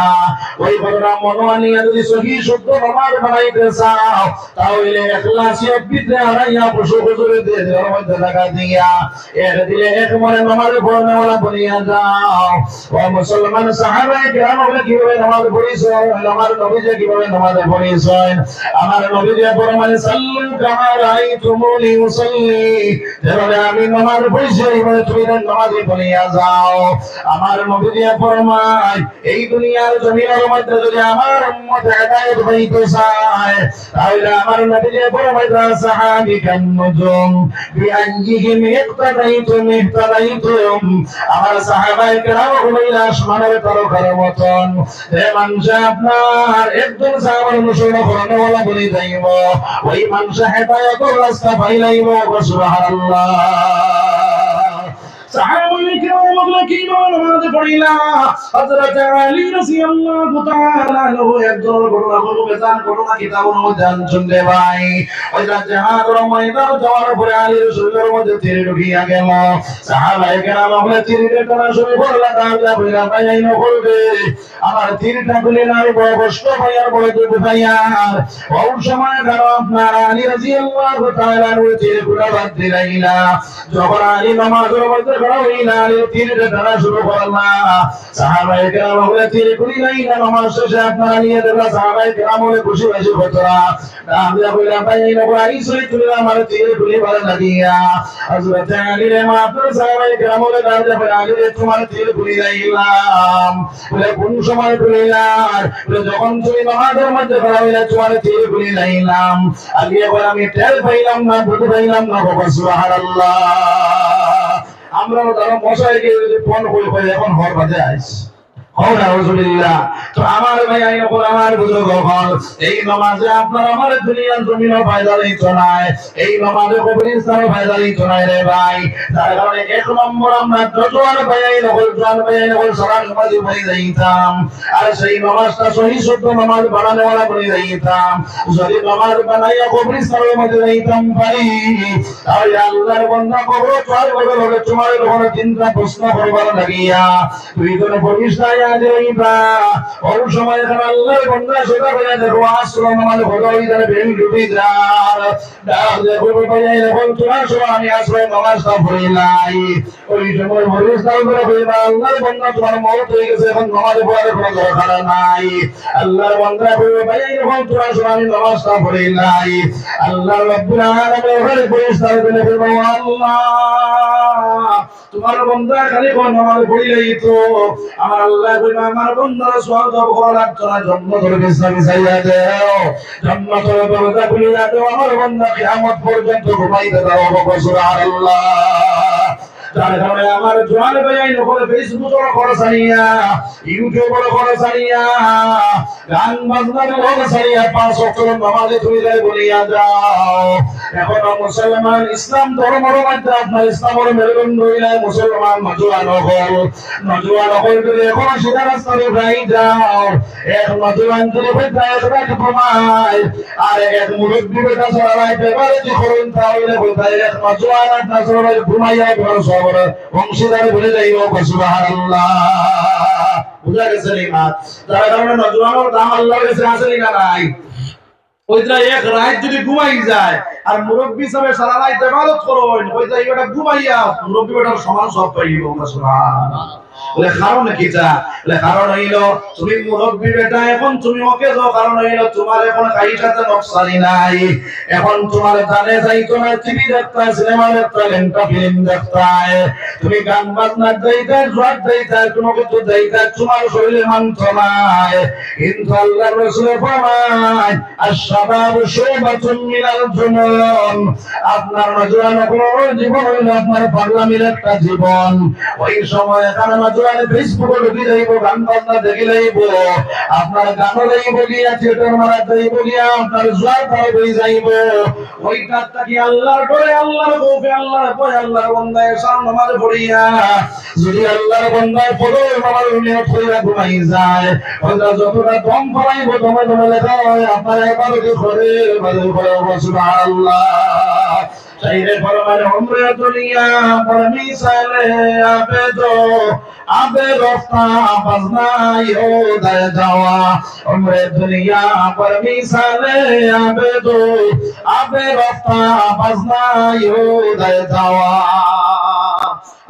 Speaker 1: ওই ঘটনা মনোয়া নিয়ে যদি সহি শুদ্ধ নামাজ বানাইতে চাও তাহলে ইখলাসিয়ত বিদ্যা হারাইয়া পশু হুজুরে দিয়ে দেওয়ার মধ্যে লাগা দিয়া এর দিলে এক মনে নামাজ পড়নে ওলা বনিয়া যাও। ও মুসলমান, সাহাবায়ে কেরাম বলে কিভাবে নামাজ পড়িছেন, আমার নবীজি কিভাবে নামাজ পড়িছেন। আমার নবীজি ফরমায় সাল্লু কামা রাআইতুমুনি উসাল্লি, যেভাবে আমি নামাজ পড়িছি এইভাবে তুমি নামাজ পড়িয়া যাও। আমার নবীজি ফরমায় এই দুনিয়ার জমিনের মধ্যে যদি আমার উম্মত হেদায়েত হইতে চায় তাহলে আমার নবীজি ফরমায় সাহাবী কান নুজুম বিআইয়িহিম ইক্তাদাইতুম ইক্তাদাইতুম, আমার সাহাবায়ে কেরাম হলো আসমানের তারকার মতন। যে মানুষ আপনার একজন সাহাবার অনুসরণ করেন ওলা বলে যাইব ওই মানুষ হেদায়েতের রাস্তা পাইলাইব। সুবহানাল্লাহ। সাহাবায়ে কেরাম বলে কি নামাজ পড়িলা। হযরত আলী রাদিয়াল্লাহু তাআলা আনহু একজন ঘটনা বলবো, বেজান ঘটনা কিতাবের মধ্যে আনছেন রে ভাই। ওই জিহাদের ময়দানে যাওয়ার পরে আলীর শরীরের মধ্যে তীর ঢুকিয়া গেল। সাহাবায়ে কেরাম বলে তীরের টানা শুরু করলা, তাহলে বইরা ভাই আইনো করবে আমার তীরটা খুলে নাই বড় কষ্ট ভাইয়ার বড় দুঃখ ভাইয়ার। ওই সময় কারণ আপনার আলী রাদিয়াল্লাহু তাআলা আনহু তীর খুলে বাদ দিলাইলা। যখন আলী নামাজের মধ্যে তীরটা টানা শুরু করলা, সাহাবায়ে কেরাম বলে তীর খুলি নাই না নামাজ শেষে আপনারা নিয়ে দেবা। সাহাবায়ে কেরাম বলে খুশি খুশি হতরা আমরা বলে ভাই নবী আইসই তুমি আমার তীর খুলি ভালো লাগিয়া। হযরত আলী রে মাত্র সাহাবায়ে কেরাম বলে দাঁড়িয়ে বলে আলী রে তোমার তীর খুলি নাইলাম। বলে কোন সময় খুলিলাম? বলে যখন তুমি নামাজের মধ্যে দাঁড়াইলা তোমার তীর খুলি নাইলাম। আলী বলে আমি টের পাইলাম না, বুঝতে পাইলাম না। সুবহানাল্লাহ। আমরা যারা মশাইকে ফোন করে এখন ঘর বাজে আইস তো আমার ভাই আইন আমার বুঝুক এই নামাজে আপনার আমার দুনিয়ার জমিন ফায়দা দিত নাই, এই নামাজে কবরস্থান ফায়দা দিত নাই রে ভাই। যার কারণে এক নম্বর আমরা জোয়ান ভাই আইন জোয়ান ভাই আইন সারা নামাজি হয়ে যাইতাম। আর সেই নামাজটা সহি শুদ্ধ নামাজ বানানো ওলা করে যাইতাম। যদি নামাজ বানাইয়া কবরস্থানের মধ্যে যাইতাম পারি তাহলে আল্লাহর বান্দা কবর চার বছর হলে তোমার কোনো চিন্তা প্রশ্ন করবার লাগিয়া তুই কোনো পরিষ্কার ওই সময় আল্লাহর বান্দা সেটা হয়ে দেখো আসলাম আমাদের ভগবান যারা বেল ডুবি যার দেখো এখন তোমার সময় আমি আসলে নামাজটা পড়ি নাই। ওই সময় পরিষ্কার করে বলবা আল্লাহর বান্দা তোমার মওত হয়ে গেছে, এখন নামাজ পড়ার কোনো দরকার নাই। আল্লাহর বান্দা বলবে ভাই এখন তোমার সময় আমি নামাজটা পড়ি নাই। আল্লাহ রাব্বুল আলামিন ওখানে পরিষ্কার করে বলবো আল্লাহ তোমার বান্দা খালি কোন নামাজ পড়িলেই তো আমার আল্লাহ কইবা আমার বান্দার সওয়াব করা লাগতো না, জান্নাতের বিছানা চাইয়া দাও, জান্নাতের দরজা খুলিয়া দাও, আমার বান্দা কিয়ামত পর্যন্ত ঘুমাইতে দাও। সুবহানাল্লাহ। যার কারণে আমার জোয়ান ভাই নকলে ফেসবুকের খরচ আনিয়া, ইউটিউবের খরচ আনিয়া, গান বাজনার খরচ আনিয়া 5 ওয়াক্ত নামাজে তুমি যাই বলিয়া যাও। এখন মুসলমান ইসলাম ধর্মের মধ্যে আপনার ইসলামের মেরুদণ্ড হইলে মুসলমান নজওয়ান হল যদি এখন সিধা রাস্তায় যাই যাও, এক নজওয়ান যদি এক প্রমাণ আর এক মুরব্বী বেটা চলাই পেপারে যে করুন তাহলে বলতে এক নজওয়ান আপনার চলাই ঘুমাইয়া ঘর অংশীদার বলে যাইব। সুবহানাল্লাহ। বুঝা গেছে নি মা? যার কারণে নজওয়ানের দাম আল্লাহর কাছে আছে না নাই? ওইটা এক রাত যদি ঘুমাই যায় আর মুরব্বী সাহেব সারা রাত ইবাদত করবেন, ওইটা এটা ঘুমাইয়া মুরব্বী বেটার সমান সব পাইব। সুবহানাল্লাহ। বলে কারণ কিটা? বলে কারণ হইল তুমি মুরব্বী বেটা, এখন তুমি ওকে যাও, কারণ হইল তোমার এখন কাইটাতে নকশানি নাই, এখন তোমার জানে যাইতো না টিভি দেখতে, সিনেমা দেখতে, লেন্টা ফিল্ম দেখতে, তুমি গান বাজনা যাইতে, জোয়ার যাইতে, কোনো কিছু যাইতে তোমার শরীরে মানত নাই। কিন্তু আল্লাহর রাসূল ফরমান আশ-শাবাবু শুবাতুন মিনাল জুনুন, আপনার নজওয়ান জীবন হইল আপনার পাগলামির একটা জীবন। ওই সময় এখানে নজওয়ানে ফেসবুকে ঢুকে যাইব, গান বাজনা দেখে যাইব, আপনার গানও যাইব গিয়া, থিয়েটার মারা যাইব গিয়া, আপনার জোয়ার হয়ে যাইব। ওইটা কি আল্লাহর ডরে, আল্লাহর খৌফে, আল্লাহর ভয়, আল্লাহর বান্দায় সান নামাজ পড়িয়া যদি আল্লাহর বান্দায় পড়ে আমার নিয়ত কইরা ঘুমাই যায়, ওইটা যতটা দম ফলাইব দমে লেখা হয় আপনার ইবাদত করে। সুবহানাল্লাহ। চাইরে ফরমান উমরে দুনিয়া পর মিসালে আবে দো আবে রফতা বাজনাই হো দায় যাওয়া উমরে দুনিয়া পর মিসালে আবে দো আবে রফতা বাজনাই হো দায় যাওয়া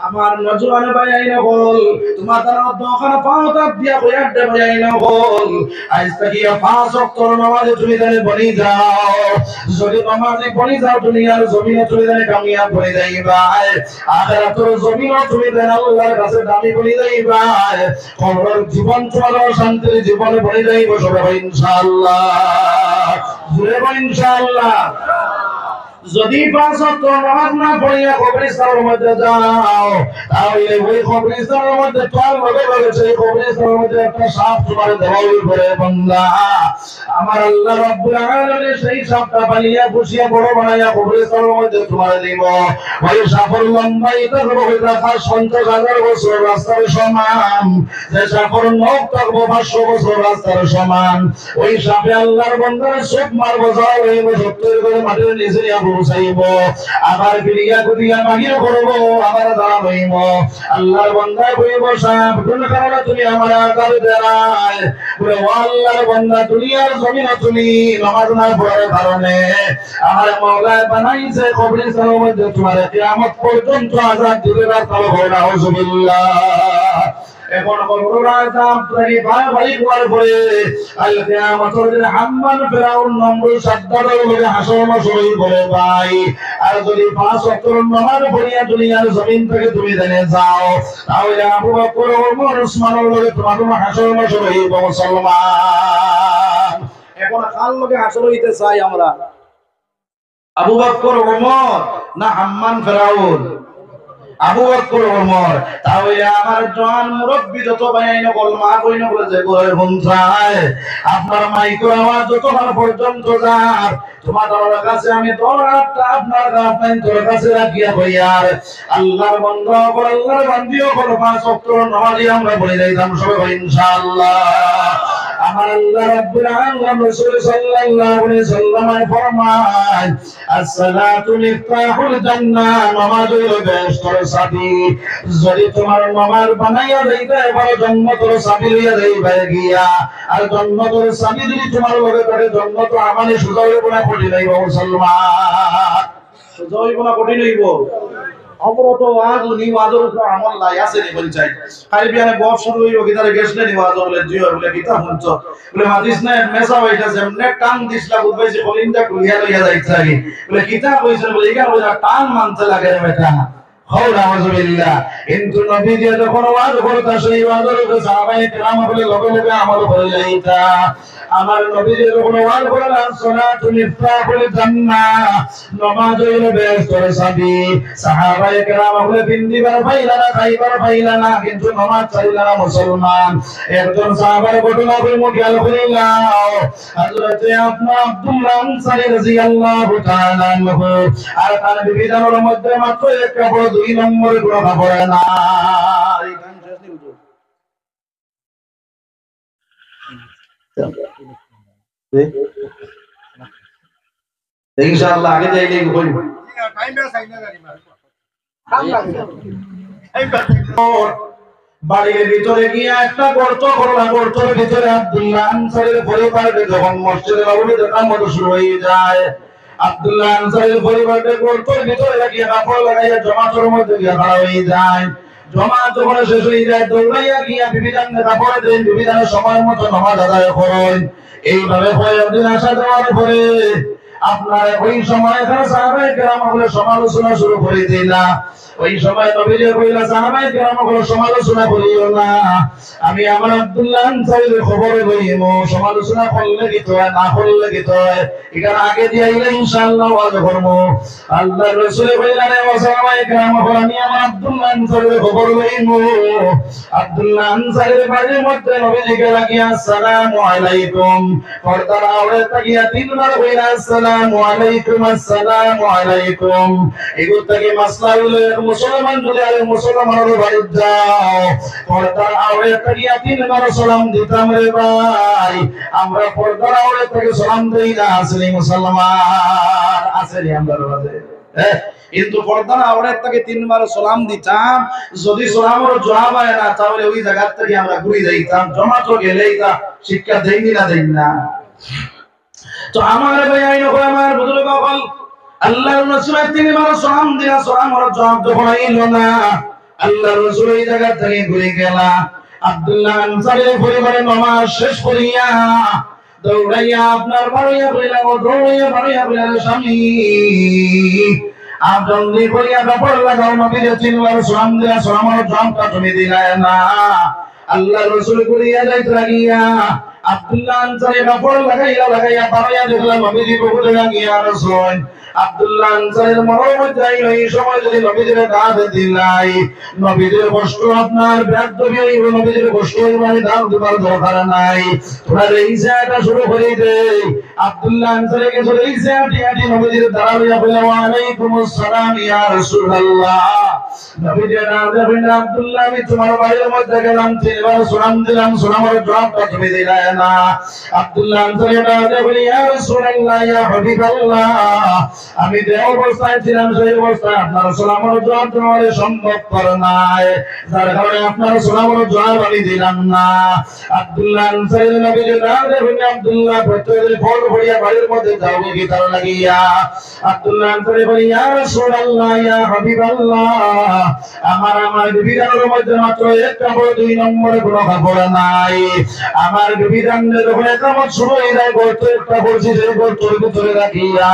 Speaker 1: আমার নজওয়ান ভাই না বল তোমার দ্বারা দোকান পাওতা দিয়া কইয়া দে ভাই না বল আজ থেকে 5 ওয়াক্ত নামাজে তুমি জানে বনি যাও যদি নামাজে বনি যাও দুনিয়ার জমিনে তুমি জানে কামিয়াব হয়ে যাইবা আখিরাতের জমিনে তুমি জানে আল্লাহর কাছে দামি বনি যাইবা কবর জীবন তোমার শান্তির জীবনে বনি যাইবা সবাই ইনশাআল্লাহ জুড়ে ইনশাআল্লাহ যদি 5 ওয়াক্ত নামাজ না পড়িয়া কবরস্থানের মধ্যে যাও তাহলে ওই কবরস্থানের মধ্যে তোর মধ্যে রয়েছে কবরস্থানের মধ্যে একটা সাপ তোমার দেওয়াল করে বান্দা আমার আল্লাহ রাব্বুল আলামিন সেই সাপটা পালিয়া বসিয়া বড় বানাইয়া কবরস্থানের মধ্যে তোমার দিব ওই সাপের লম্বাই থাকবে হয়তো 50,000 বছর রাস্তার সমান যে সাপের নখ থাকবে 500 বছর রাস্তার সমান ওই সাপে আল্লাহর বান্দার চোখ মারবো যাও এই 70 করে মাটির নিচে আবার ফিরিয়া গুদিয়া বাহির করবো আবার দাঁড়াইব আল্লাহর বান্দা বইব সাহেব কোন কারণে তুমি আমার আকার দেয় বলে ও আল্লাহর বান্দা দুনিয়ার জমিনে তুমি নামাজ না পড়ার কারণে আমার মাওলায় বানাইছে কবরস্থানের মধ্যে তোমার কিয়ামত পর্যন্ত আযাব দিবে না তাও হয় নাউজুবিল্লাহ এখন কবরের আযাব থেকে বাড়ি করার পরে আল কিয়ামতের দিন হাম্মান ফিরাউন নমরুদ সাদ্দাতের বলে হাসর মাসরই বলে ভাই আর যদি 5 ওয়াক্ত নামাজ পড়িয়া দুনিয়ার জমিন থেকে তুমি জেনে যাও তাহলে আবু বকর ওমর উসমানের বলে তোমার হাসর মাসরই মুসলমান এখন কার লগে হাসর হইতে চাই আমরা আবু বকর ওমর না হাম্মান ফিরাউন আবু বকর ওমর তাহলে আমার জওয়ান মুরব্বি যত বাইন বল মা কইন বলে যে গোরে বন্ধুরায় আপনার মাইকের আওয়াজ যতক্ষণ পর্যন্ত যার তোমার কাছে আমি দরকারটা আপনার তোর কাছে রাখিয়া হইয়ার আল্লাহর বন্ধু আল্লাহর বান্দিও করো 5 ওয়াক্ত নামাজই আমরা পড়ে যাইতাম সবাই ইনশাআল্লাহ আমার আল্লাহ রাব্বুল আলামিন রাসূল সাল্লাল্লাহু আলাইহি সাল্লাম ফরমান as-salatu miftahul জান্নাহ নামাজ হলো বেহেশতের চাবি যদি তোমার নামাজ বানাইয়া যাইতে পারো জান্নাতের চাবি লইয়া যাইবা গিয়া আর জান্নাতের চাবি যদি তোমার লগে থাকে জান্নাত আমানে সুজা হইব না কঠিন হইব মুসলমান সুজা হইব না কঠিন হইব অপরত ওয়াজ নিওয়াজের উপর আমল লাই আছে নি পঞ্চায়েত খালি বিয়ানে বব শুরু হইব কিদারে গেছলে নিওয়াজ বলে জিও বলে কিতা হুনছ বলে হাদিস না মেসা হইতা যেমনে টান দিছলা উঠবাইছে কলিন্দা কুলিয়া লইয়া যাইতাই বলে কিতা কইছেন বলে ইগা কইরা টান মানতে লাগে রে বেটা হাওলা নাউজুবিল্লাহ কিন্তু নবী যে যখন ওয়াজ করতা সেই ওয়াজের উপর সাহাবায়ে কেরাম বলে লগে লগে আমল করে যাইতা আমার নবী যে যখন ওয়াজ করেন সালাতু মিফতাহুল জান্নাহ নামাজ হইল বেহেশতের চাবি সাহাবায়ে কেরাম বলে বিন্দিবার পাইলা না খাইবার পাইলা না কিন্তু নামাজ চাইলা না মুসলমান একজন সাহাবার ঘটনা বলে খেয়াল করিলাম হযরতে আব্দুল্লাহ আনসারী রাদিয়াল্লাহু তাআলা আনহু আর তার বিবিধানের মধ্যে মাত্র একটা বড় 2 নম্বরের কথা পড়ে না এই গান শেষ নি বুঝো ইনশাআল্লাহ আগে যাইলে হইব টাইম বেস আইনা গাড়ি মার কাম লাগে বাড়ির ভিতরে গিয়ে একটা গর্ত করলা গর্তের ভিতরে আব্দুল্লাহ আনসারীর পরিবারকে যখন মসজিদে নববীতে নামাজ শুরু হয়ে যায় আব্দুল্লাহ আনসারীর পরিবারকে গর্তের ভিতরে গিয়ে কাপড় লাগাইয়া জমাতের মধ্যে গিয়ে দাঁড়া হয়ে যায় জমা যখন শেষ হয়ে যায় দৌড়াইয়া গিয়া বিবিধানকে কাপড়ে দেন বিবিধানের সময় মতো নামাজ আদায় করেন এইভাবে কয়েকদিন আসা যাওয়ার পরে আপনার ওই সময় এখানে সাহাবায়ে কেরাম বলে সমালোচনা শুরু করে দিলা ওই সময় নবীজি কইলা সাহাবায়ে কেরাম বলে সমালোচনা করিও না আমি আমার আব্দুল্লাহ আনসারীর খবর লইব সমালোচনা করলে কি তো না করলে কি তো এখানে আগে দিয়াইলে ইনশাআল্লাহ ওয়াজ করব আল্লাহর রাসূল কইলা রে সাহাবায়ে কেরাম বলে আমি আমার আব্দুল্লাহ আনসারীর খবর লইব আব্দুল্লাহ আনসারীর বাড়ির মধ্যে নবীজিকে লাগিয়া আসসালামু আলাইকুম পর্দার আওয়াজে তাকিয়া তিনবার কইলা আসসালামু আলাইকুম এগুলো থেকে মাসলা হলো মুসলমান যদি আর মুসলমানের বাড়ি যাও পর্দার আওয়াজে তাকিয়া তিনবার সালাম দিতাম রে ভাই আমরা পর্দার আওয়াজে থেকে সালাম দেই না আসলে মুসলমান আসলে আমরা কিন্তু পর্দা না ওরে তাকে তিনবার সালাম দিতাম, যদি সালামের জবাব হয় না তাহলে ওই জায়গা থেকে আমরা ঘুরে যাইতাম, জমাতো গেলেই তা শিক্ষা দেইনি না দেই না। তো আমার ভাই আইন করে আমার বুজুর্গ বল আল্লাহর রাসূল তিনবার সালাম দিয়া সালামের জবাব যখন হইল না, আল্লাহর রাসূল এই জায়গা থেকে ঘুরে গেলা। আব্দুল্লাহ আনসারীর পরিবারে নামাজ শেষ করিয়া দৌড়াইয়া আপনার বাড়িয়া বইলা ও দৌড়াইয়া বাড়িয়া বইলা স্বামী आप जल्दी करिया कपड़ लगाओ, नबी ने তিনবার সালাম দিয়া সালামের জবাবটা তুমি দিলা না। আল্লাহর রাসূল করিয়া যাইতে লাগিয়া আব্দুল্লাহ আনসারী কাপড় লাগাইয়া বাড়িয়া দেখলাম নবীজি বলে লাগিয়া রাসূল আব্দুল্লাহ আনসারীর মরণ যাই এই সময় যদি নবীজির দাঁত দিলাই, নবীজির কষ্ট আপনার ব্যর্থ হইব, নবীজির কষ্ট হইব, আমি দাঁত দিবার দরকার নাই, তোরা এই জায়গাটা শুরু করে দে। আব্দুল্লাহ আনসারীকে চলে এই জায়গাটি নবীজির দাঁড়াইয়া বলে ওয়া আলাইকুমুস সালাম ইয়া রাসূলুল্লাহ। নবীজি দাঁড়াতে বলেন আব্দুল্লাহ আমি তোমার বাড়ির মধ্যে গেলাম, তিনবার সালাম দিলাম, সালামের জবাবটা তুমি দিলা না। আব্দুল্লাহ আনসারী দাঁড়াতে বলে ইয়া রাসূলুল্লাহ ইয়া হাবিবাল্লাহ, আমি যে অবস্থায় ছিলাম সেই অবস্থায় আপনার সালামের জবাব দেওয়া সম্ভবপর নাই, যার কারণে আপনার সালামের জবাব আমি দিলাম না। আব্দুল্লাহ আনসারী নবীজি দাঁড়াতে বলে আব্দুল্লাহ প্রত্যেকদিন ফল ভরিয়া বাড়ির মধ্যে যাও কি তার লাগিয়া। আব্দুল্লাহ আনসারী বলে ইয়া রাসূলুল্লাহ ইয়া হাবিবাল্লাহ, আমার বিবিধানের মধ্যে মাত্র একটা বড় 2 নম্বরে কোনো কাপড় নাই। আমার বিবিধানের যখন কাপড় শুরু হয়ে যায় গর্ত একটা করছি সেই গর্তের ভিতরে রাখিয়া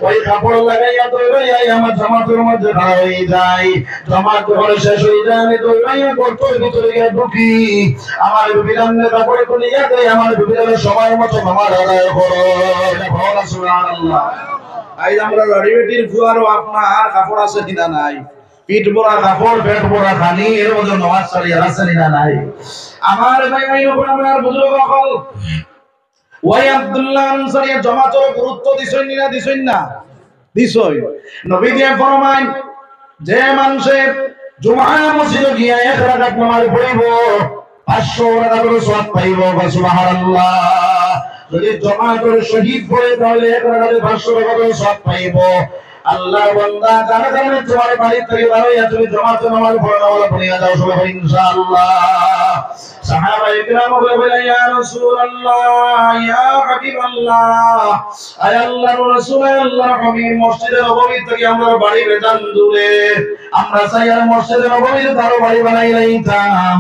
Speaker 1: ওই কাপড় লাগাইয়া দৌড়াইয়া আমার জামাতের মধ্যে খাড়া হয়ে যায়, জামাত যখন শেষ হয়ে যায় আমি দৌড়াইয়া গর্তের ভিতরে গিয়ে ঢুকি, আমার বিবিধানের কাপড় খুলিয়া দেয়, আমার বিবিধানের সময় মতো আমার আদায় করো। সুবহানাল্লাহ। আজ আমরা রেডিমেডের ফুয়ারও আপনার কাপড় আছে কিনা নাই, পিঠ ভরা কাপড় পেট ভরা খানি, এর মধ্যে নামাজ ছাড়িয়া আছে কিনা নাই। আমার ভাই ভাই আমার বুজুর্গ হল ওই আব্দুল্লাহ আনসারী জামাতের গুরুত্ব দিছেন না দিছেন না দিছই। নবী দিয়ে ফরমান যে মানুষে জুমআ মসজিদে গিয়া এক রাকাত নামাজ পড়িব 500 রাকাতের সওয়াব পাইব। সুবহানাল্লাহ। যদি জামাতের শহীদ পড়ে তাহলে এক রাকাতে 500 রাকাতের সওয়াব পাইব। আল্লাহর বান্দা যারা যারা তোমার বাড়ি থেকে দাঁড়াইয়া তুমি জামাতে নামাজ পড়াওয়ালা পড়িয়া যাও সবাই ইনশাআল্লাহ। সাহাবায়ে কিরাম বলে ইয়া রাসূলুল্লাহ ইয়া হাবিবাল্লাহ, আয় আল্লাহর রাসূল আল্লাহর হাবিব মসজিদে নববী থেকে আমরা বাড়ি বেজান দূরে, আমরা চাই আর মসজিদে নববীতে তারও বাড়ি বানাই লাইতাম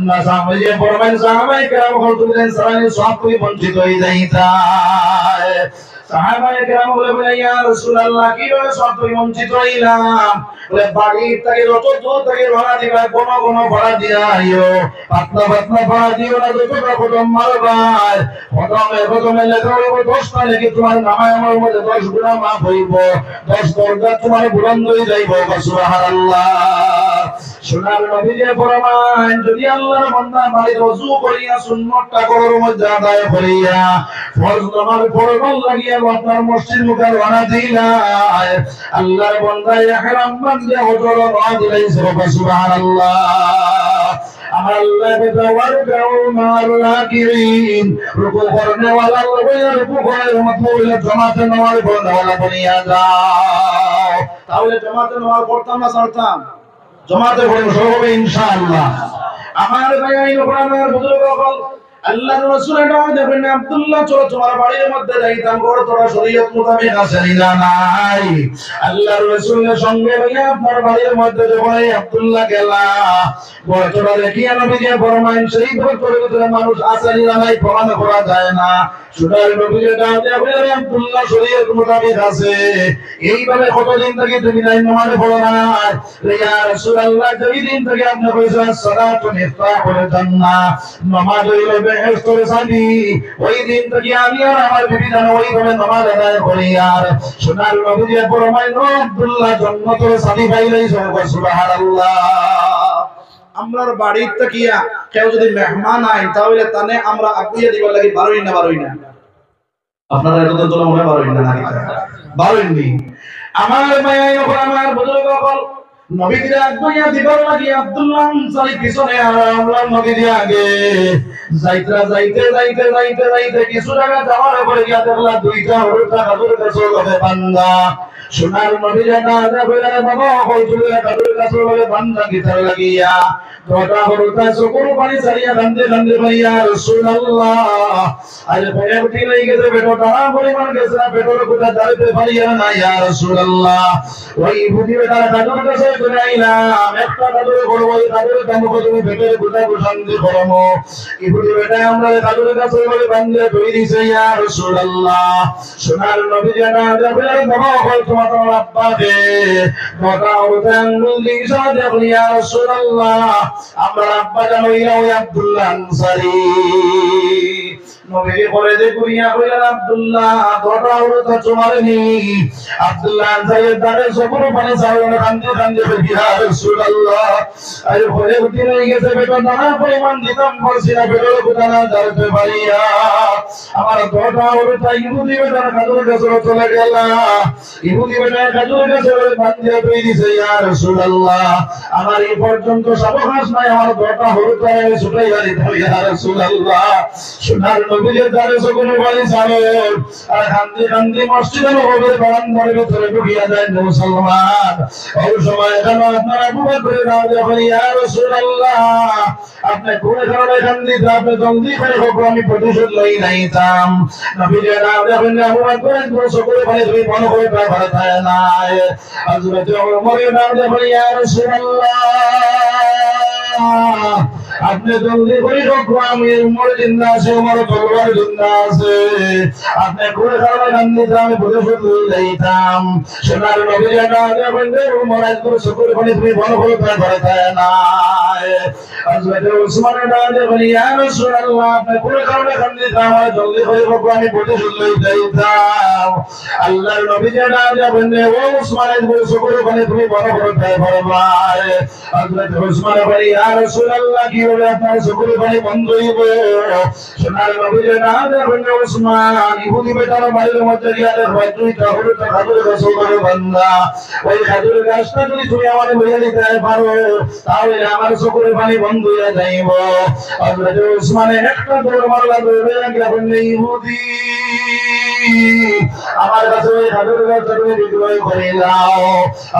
Speaker 1: না। সাহাবায়ে কিরাম বলতেন সারানি সব থেকে বঞ্চিত হয়ে যাইতাম। সাহাবায়ে কেরাম বলে ইয়া রাসূলুল্লাহ কিভাবে সব থেকে বঞ্চিত হইলাম? বলে বাড়ি থেকে যত দূর থেকে ভাড়া দিবা কোন কোন ভাড়া দিয়া আইও, পাতলা পাতলা ভাড়া দিও না, যতটা কদম মারবাই কদমে লেখা হইব 10টা লেখে তোমার নামে আমার মধ্যে 10 গুনাহ মাফ হইব, 10 দরজা তোমার বুলন্দ হয়ে যাইব। সুবহানাল্লাহ। সোনার নবীজি ফরমান যদি আল্লাহর বান্দা বাড়িতে ওযু করিয়া সুন্নতটা করার মধ্যে আদায় করিয়া ফরজ নামাজ পড়বার লাগিয়া আপনার মসজিদ মুখে রওনা দিলাই, আল্লাহর বান্দা ইহরাম বাঁধিয়া ওজর রওনা দিলাই। সুবহানাল্লাহ। আমার আল্লাহ বেদাওয়ার গাও মারলা কিরিন রুকু করনে ওয়ালা রুকু করে মতলব জামাতে নামাজ পড়নে ওয়ালা বনিয়া যাও। তাহলে জামাতে নামাজ পড়তাম না ছাড়তাম? জামাতে পড়ব সবাই ইনশাআল্লাহ। আমার ভাই আইন আমার বুজুর্গ বল আল্লাহর রাসূলের নাম দেবেন আব্দুল্লাহ চলো তোমার বাড়ির মধ্যে যাইতাম, বড় তোরা শরীয়ত মোতাবেক আছে না নাই? আল্লাহর রাসূলের সঙ্গে ভাইয়া আপনার বাড়ির মধ্যে যখন আব্দুল্লাহ গেলা বড় তোরা দেখিয়া নবীজি ফরমাইন সেই বছরের ভিতরে মানুষ আছে না নাই প্রমাণ করা যায় না। সুতরাং নবীজি ডাক দিয়া বলে আব্দুল্লাহ শরীয়ত মোতাবেক আছে, এইভাবে কতদিন থেকে তুমি নাই নামাজ পড়ো না? ইয়া রাসূলুল্লাহ যেই দিন থেকে আপনি কইছেন সালাতু মিফতাহুল জান্নাহ, নামাজ হইল বেহেশতের চাবি, ওই দিন থেকে আমি আর আমার বিবি যেন ওইভাবে নামাজ আদায় করি। আর সোনার নবীজি ফরমাইল আব্দুল্লাহ জান্নাতের চাবি পাইলেই সুবহানাল্লাহ। আমরার বাড়ির তাকিয়া কেউ যদি মেহমান আইন তাহলে তানে আমরা আগুইয়া দিবার লাগি বারোই না আপনারা এতদিন তো মনে বারোই না নাকি বারোই নি। আমার মায়াই আমার বুজুর্গ বল নবীজির আগুইয়া দিবার লাগি আব্দুল্লাহ আনসারী পিছনে আর আমরা নবীজি আগে যাইতে কিছু জায়গা যাওয়ার পরে গিয়া দেখলা দুইটা হরুটা খাজুর গাছের লগে বান্দা সোনার নবী জানা যাবে বাবা হইতুল খাজুর গাছের লগে বান্দা গিতার লাগিয়া দটা হরুটা চকুর পানি ছাড়িয়া কান্দে কান্দে ভাইয়া রাসূলুল্লাহ আরে ভয়ে উঠি লই গেছে বেটো টানা পরিমাণ গেছে না বেটোর কোথা যাইতে পারিয়া না ইয়া রাসূলুল্লাহ ওই বুদ্ধি বেটার খাজুর গাছে ঘুরাইলাম একটা খাজুর বড় ওই খাজুর কাম করে তুমি বেটের কোথা শান্তি করমো এই বুদ্ধি বেটা আমরা খাজুর গাছে বলে বান্দে ধরে দিছে ইয়া রাসূলুল্লাহ সোনার নবী জানা যাবে বাবা হল তোমার আব্বাকে দটা হরুটা আঙ্গুল দিয়ে সাজা ইয়া রাসূলুল্লাহ আমরা আব্বা জানো ইয়া ওই আব্দুল্লাহ আনসারী নবী করে দে কুইয়া কইলেন আব্দুল্লাহ দটা হরুটা তোমারনি আব্দুল্লাহ আনসারীর দাঁড়ে সবর পানি চাওয়ানো কান্দে কান্দে ইয়া রাসূলুল্লাহ আরে ভয়ে উঠে রয়ে গেছে বেটা নানা পরিমাণ দিতাম বলছি না বেটার কোথা না যাইতে পারিয়া আমার দটা হরুটা ইহুদি বেটার খাজুর গাছে চলে গেল ইহুদি বেটার খাজুর গাছে বান্ধিয়া তুই দিছে ইয়া রাসূলুল্লাহ আমার এই পর্যন্ত সাবকাশ নাই আমার দটা হরুটা ছুটাই গাড়ি ইয়া রাসূলুল্লাহ সোনার নবীর দ্বারে সকল বাড়ি সারে আর কান্দি কান্দি মসজিদের নববীর বারান্দার ভিতরে ঢুকিয়া যায় মুসলমান ওই সময় কেন আপনারা আবু বকর রাদিয়াল্লাহু ইয়া রাসূলুল্লাহ আপনি কোনে কারণে কান্দি আপনি জলদি করে হোক আমি প্রতিশোধ লই নাইতাম নবীর রাদিয়াল্লাহু আবু বকর সকল বাড়ি তুমি মনে করে ভালো থাকে না হযরত ওমর রাদিয়াল্লাহু ইয়া রাসূলুল্লাহ আপনি জলদি করে হোক আমি উমর জিন্দা আছে উমর তলোয়ার জিন্দা আছে আপনি কোন কারণে কান্দি আমি প্রতিশোধ লইতাম সোনার নবী জানা বললে উমর একবার শুকর করে তুমি ভালো করে ঘরে থাকে না হযরত ওসমান রাদিয়াল্লাহু ইয়া রাসূলুল্লাহ আপনি কোন কারণে কান্দি আমার জলদি করে হোক আমি প্রতিশোধ লইতাম আল্লাহর নবী জানা বললে ও ওসমান একবার শুকর করে তুমি ভালো করে ঘরে ভাই হযরত ওসমান বলে ইয়া রাসূলুল্লাহ কি বলে আপনার শুকর পানি বন্ধ হইবে সোনার নবী জানা বললে ওসমান ইহুদি বেটার বাড়ির মধ্যে গিয়ে দেখো দুইটা হরুটা খাজুর গাছ করে বান্দা ওই খাজুর গাছটা যদি তুমি আমাদের বইয়া দিতে পারো তাহলে আমার শুকর পানি বন্ধ হয়ে যাইব হযরত ওসমানে একটা দৌড় মারলা দৌড়ে গিয়ে বললে ইহুদি আমার কাছে ওই খাজুর গাছটা তুমি বিক্রয় করে দাও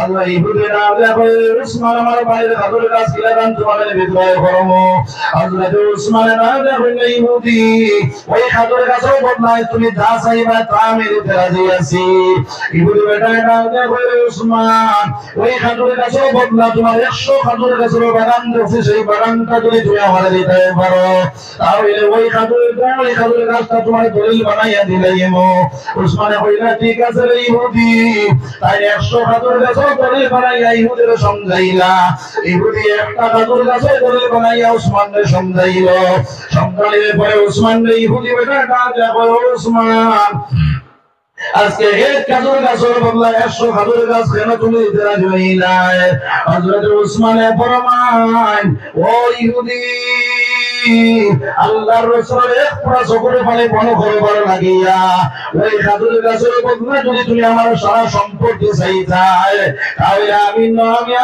Speaker 1: আল্লাহ ইহুদি না দেখো ওসমান আমার বাড়ির খাজুর গাছ কিনে দান তোমাদের বিক্রয় করবো হযরত ওসমান না দেখো ইহুদি ওই খাজুর গাছও বদলায় তুমি যা চাইবা তা আমি দিতে রাজি আছি ইহুদি বেটা না দেখো ওসমান ওই খাজুর গাছও বদলা তোমার 100 খাজুর গাছের বাগান আছে সেই বাগানটা যদি তুমি আমার দিতে পারো তাহলে ওই খাজুর গাছটা তোমার দলিল বানাইয়া দিলাম ওসমানে কইলা ঠিক আছে রে ইহুদি তাই 100 খাজুর গাছও দলিল বানাইয়া ইহুদিরে সমঝাইলা ইহুদি একটা খাজুর গাছও দলিল বানাইয়া ওসমানকে সমঝাইল সমঝাইলে পরে ওসমান রে ইহুদি বেটা ডাকে কয় ওসমান আজকে এক খাজুর গাছের বদলা 100 খাজুর গাছ কেন তুমি দিতে রাজি হইলা হযরত ওসমানে ফরমান ও ইহুদি আল্লাহর রাসূলের এক ফোঁটা চোখের পানি বন্ধ করবার লাগিয়া ওই খাজুর গাছের বদলে যদি তুমি আমার সারা সম্পত্তি চাইতা তাহলে আমি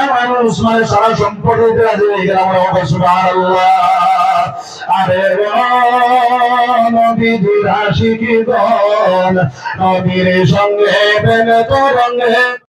Speaker 1: আমার ওসমানের সারা সম্পত্তি দিতে রাজি হয়ে গেলাম সুবহানাল্লাহ আরে নবীজির আশিকগণ নবীর সঙ্গে প্রেমে তরঙ্গে